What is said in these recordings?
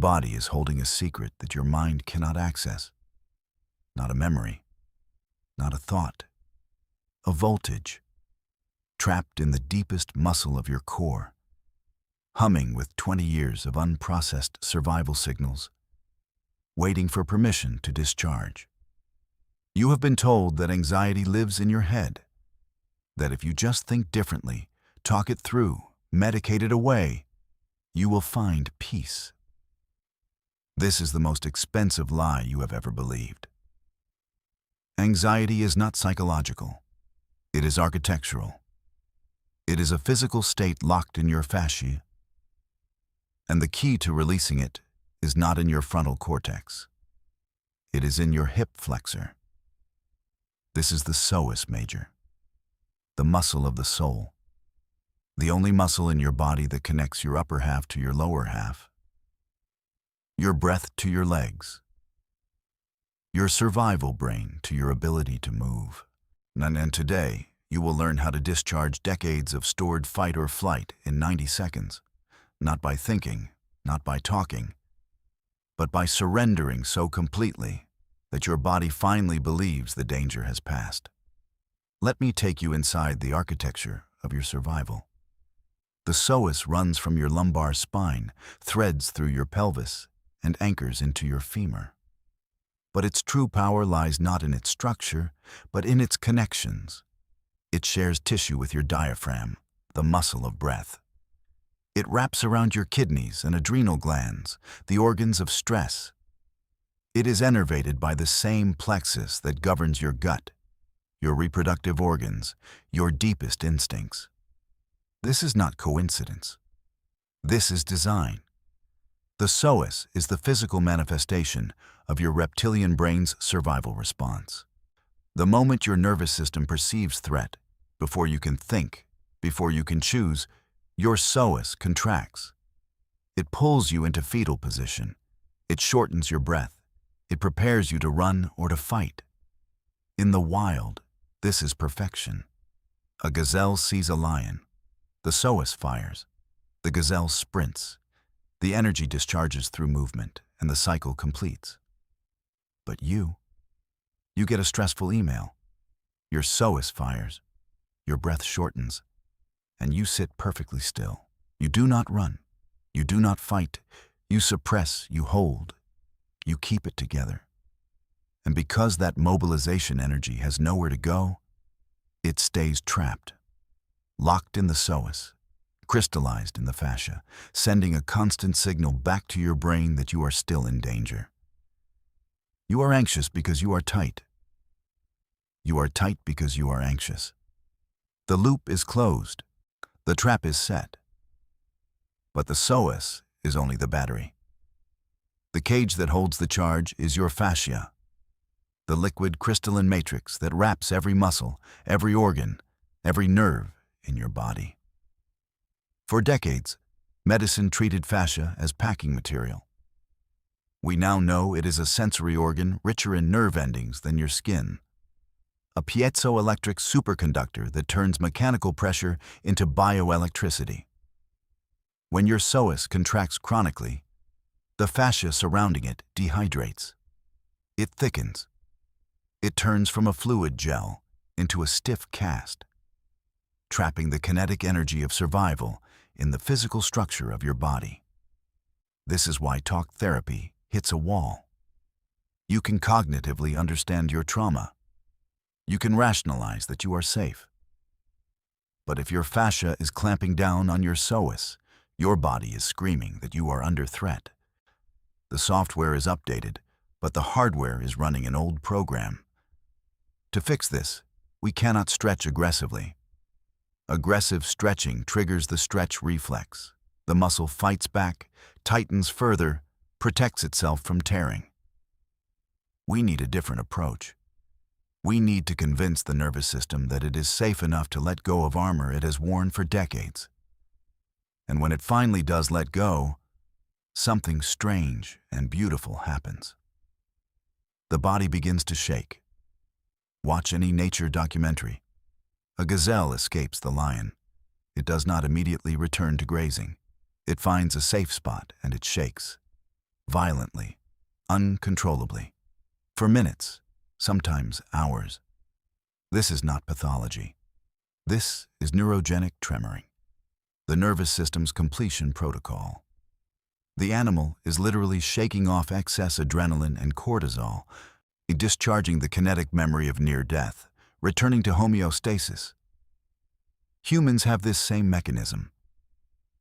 body is holding a secret that your mind cannot access. Not a memory, not a thought, a voltage, trapped in the deepest muscle of your core, humming with 20 years of unprocessed survival signals, waiting for permission to discharge. You have been told that anxiety lives in your head, that if you just think differently, talk it through, medicate it away, you will find peace. This is the most expensive lie you have ever believed. Anxiety is not psychological. It is architectural. It is a physical state locked in your fascia, and the key to releasing it is not in your frontal cortex. It is in your hip flexor. This is the psoas major, the muscle of the soul, the only muscle in your body that connects your upper half to your lower half, your breath to your legs, your survival brain to your ability to move. And today, you will learn how to discharge decades of stored fight or flight in 90 seconds, not by thinking, not by talking, but by surrendering so completely that your body finally believes the danger has passed. Let me take you inside the architecture of your survival. The psoas runs from your lumbar spine, threads through your pelvis, and anchors into your femur. But its true power lies not in its structure, but in its connections. It shares tissue with your diaphragm, the muscle of breath. It wraps around your kidneys and adrenal glands, the organs of stress. It is innervated by the same plexus that governs your gut, your reproductive organs, your deepest instincts. This is not coincidence. This is design. The psoas is the physical manifestation of your reptilian brain's survival response. The moment your nervous system perceives threat, before you can think, before you can choose, your psoas contracts. It pulls you into fetal position. It shortens your breath. It prepares you to run or to fight. In the wild, this is perfection. A gazelle sees a lion. The psoas fires. The gazelle sprints. The energy discharges through movement, and the cycle completes. But you get a stressful email. Your psoas fires. Your breath shortens, and you sit perfectly still. You do not run. You do not fight. You suppress. You hold. You keep it together. And because that mobilization energy has nowhere to go, it stays trapped, locked in the psoas, crystallized in the fascia, sending a constant signal back to your brain that you are still in danger. You are anxious because you are tight. You are tight because you are anxious. The loop is closed. The trap is set. But the psoas is only the battery. The cage that holds the charge is your fascia, the liquid crystalline matrix that wraps every muscle, every organ, every nerve in your body. For decades, medicine treated fascia as packing material. We now know it is a sensory organ richer in nerve endings than your skin, a piezoelectric superconductor that turns mechanical pressure into bioelectricity. When your psoas contracts chronically, the fascia surrounding it dehydrates. It thickens. It turns from a fluid gel into a stiff cast, trapping the kinetic energy of survival in the physical structure of your body. This is why talk therapy hits a wall. You can cognitively understand your trauma. You can rationalize that you are safe. But if your fascia is clamping down on your psoas, your body is screaming that you are under threat. The software is updated, but the hardware is running an old program. To fix this, we cannot stretch aggressively. Aggressive stretching triggers the stretch reflex. The muscle fights back, tightens further, protects itself from tearing. We need a different approach. We need to convince the nervous system that it is safe enough to let go of armor it has worn for decades. And when it finally does let go, something strange and beautiful happens. The body begins to shake. Watch any nature documentary. A gazelle escapes the lion. It does not immediately return to grazing. It finds a safe spot and it shakes. violently, uncontrollably, for minutes, sometimes hours. This is not pathology. This is neurogenic tremoring, the nervous system's completion protocol. The animal is literally shaking off excess adrenaline and cortisol, discharging the kinetic memory of near death, returning to homeostasis. Humans have this same mechanism.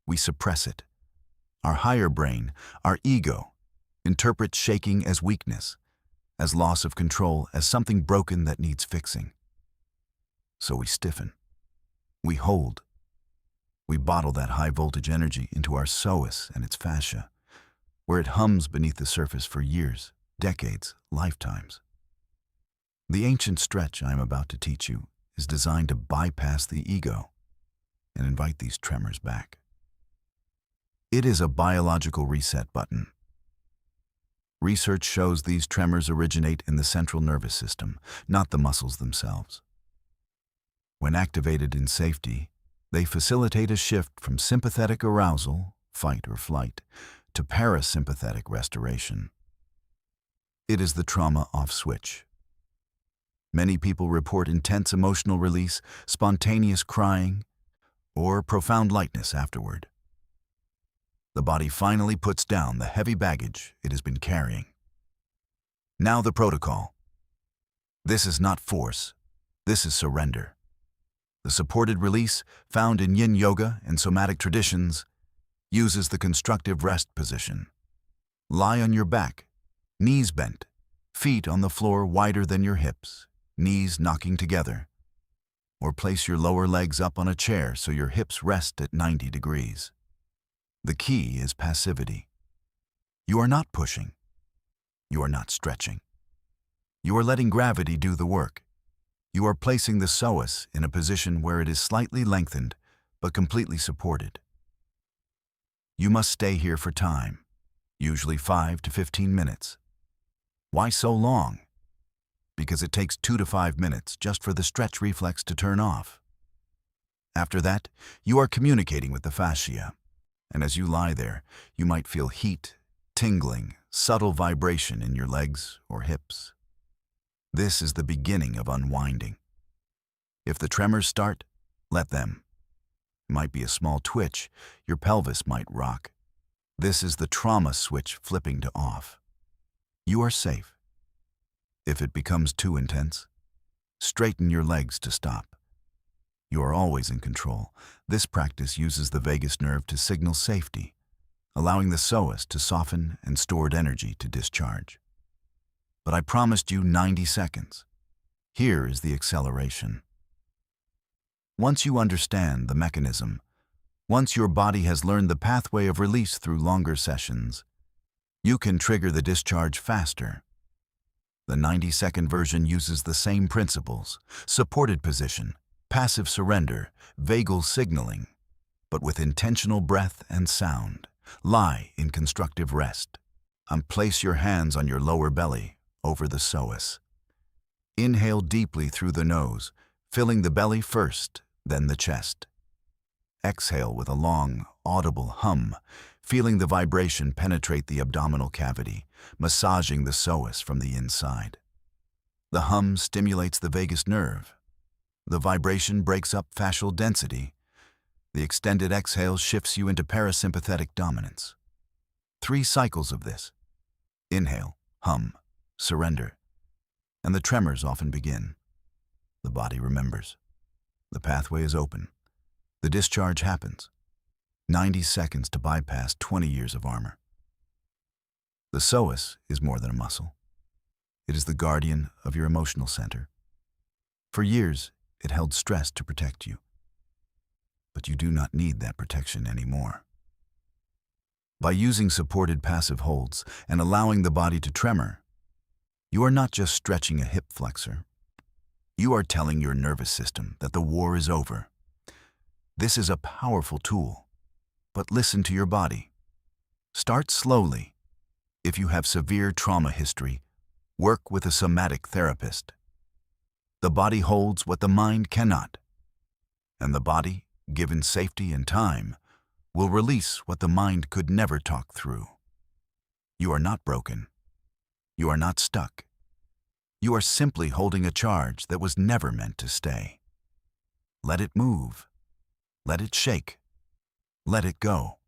We suppress it. Our higher brain, our ego, interprets shaking as weakness, as loss of control, as something broken that needs fixing. So we stiffen. We hold. We bottle that high-voltage energy into our psoas and its fascia, where it hums beneath the surface for years, decades, lifetimes. The ancient stretch I am about to teach you is designed to bypass the ego and invite these tremors back. It is a biological reset button. Research shows these tremors originate in the central nervous system, not the muscles themselves. When activated in safety, they facilitate a shift from sympathetic arousal, fight or flight, to parasympathetic restoration. It is the trauma off switch. Many people report intense emotional release, spontaneous crying, or profound lightness afterward. The body finally puts down the heavy baggage it has been carrying. Now the protocol. This is not force. This is surrender. The supported release, found in yin yoga and somatic traditions, uses the constructive rest position. Lie on your back, knees bent, feet on the floor wider than your hips, knees knocking together. Or place your lower legs up on a chair so your hips rest at 90 degrees. The key is passivity. You are not pushing. You are not stretching. You are letting gravity do the work. You are placing the psoas in a position where it is slightly lengthened but completely supported. You must stay here for time, usually 5 to 15 minutes. Why so long? Because it takes 2 to 5 minutes just for the stretch reflex to turn off. After that, you are communicating with the fascia, and as you lie there, you might feel heat, tingling, subtle vibration in your legs or hips. This is the beginning of unwinding. If the tremors start, let them. It might be a small twitch, your pelvis might rock. This is the trauma switch flipping to off. You are safe. If it becomes too intense, straighten your legs to stop. You are always in control. This practice uses the vagus nerve to signal safety, allowing the psoas to soften and stored energy to discharge. But I promised you 90 seconds. Here is the acceleration. Once you understand the mechanism, once your body has learned the pathway of release through longer sessions, you can trigger the discharge faster. The 90-second version uses the same principles: supported position, passive surrender, vagal signaling, but with intentional breath and sound. Lie in constructive rest, and place your hands on your lower belly over the psoas. Inhale deeply through the nose, filling the belly first, then the chest. Exhale with a long, audible hum, feeling the vibration penetrate the abdominal cavity, massaging the psoas from the inside. The hum stimulates the vagus nerve. The vibration breaks up fascial density. The extended exhale shifts you into parasympathetic dominance. 3 cycles of this. Inhale, hum, surrender, and the tremors often begin. The body remembers. The pathway is open. The discharge happens. 90 seconds to bypass 20 years of armor. The psoas is more than a muscle. It is the guardian of your emotional center. For years, it held stress to protect you. But you do not need that protection anymore. By using supported passive holds and allowing the body to tremor, you are not just stretching a hip flexor. You are telling your nervous system that the war is over. This is a powerful tool, but listen to your body. Start slowly. If you have severe trauma history, work with a somatic therapist. The body holds what the mind cannot, and the body, given safety and time, will release what the mind could never talk through. You are not broken. You are not stuck. You are simply holding a charge that was never meant to stay. Let it move. Let it shake. Let it go.